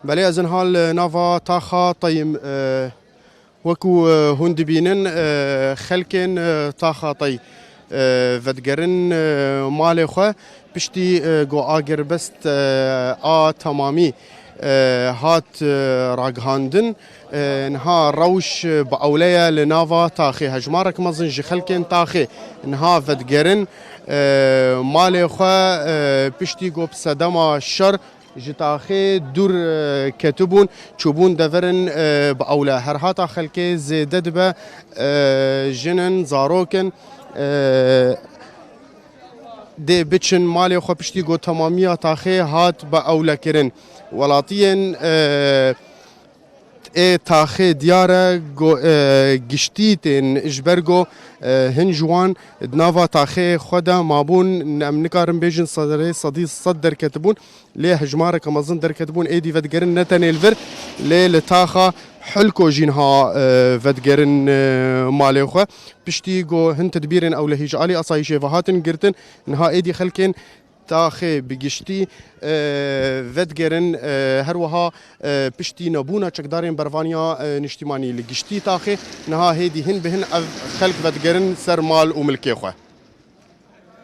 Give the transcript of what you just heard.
بله از هال نوا تاخا طیم وكو هندبينن خلكن تاخا طي ودگرن مال خو پشتی گو آگر بست تمامی هات راگهاندن نها روش باولیا لناوا تاخي هجمارك مزن جخلكن تاخي نها ودگرن مال خو پشتی گو بسدما الشر جتاخي دور كتبون تشوبون دفرن باولا هر هاتا خلكي زيدد با جنن زاروكن دي بتشن مالي خو پشتي گو تمامية تاخي هات باولا كرن ولاتين تاخي ديارة گشتيتن اجبرگو هنجوان دنافا تاخي خدا مابون نم نكارن بيجن صدري صدر كتبون ليه هجمارة كمازن در كتبون ايدي ودگرن نتني الفر ليه لتاخا حلكو جينها ودگرن مالي خو بشتي گو هن تدبيرن او لهيج علي اصايشي فهاتن گرتن نها ايدي خلكن تاخي بگشتی ودگرن هر وها پشتی نبونا چکدارین بروانیا نشتیمانی لگشتی تاخي نها هيدي هن بهن خلق ودگرن سر مال و ملکی خو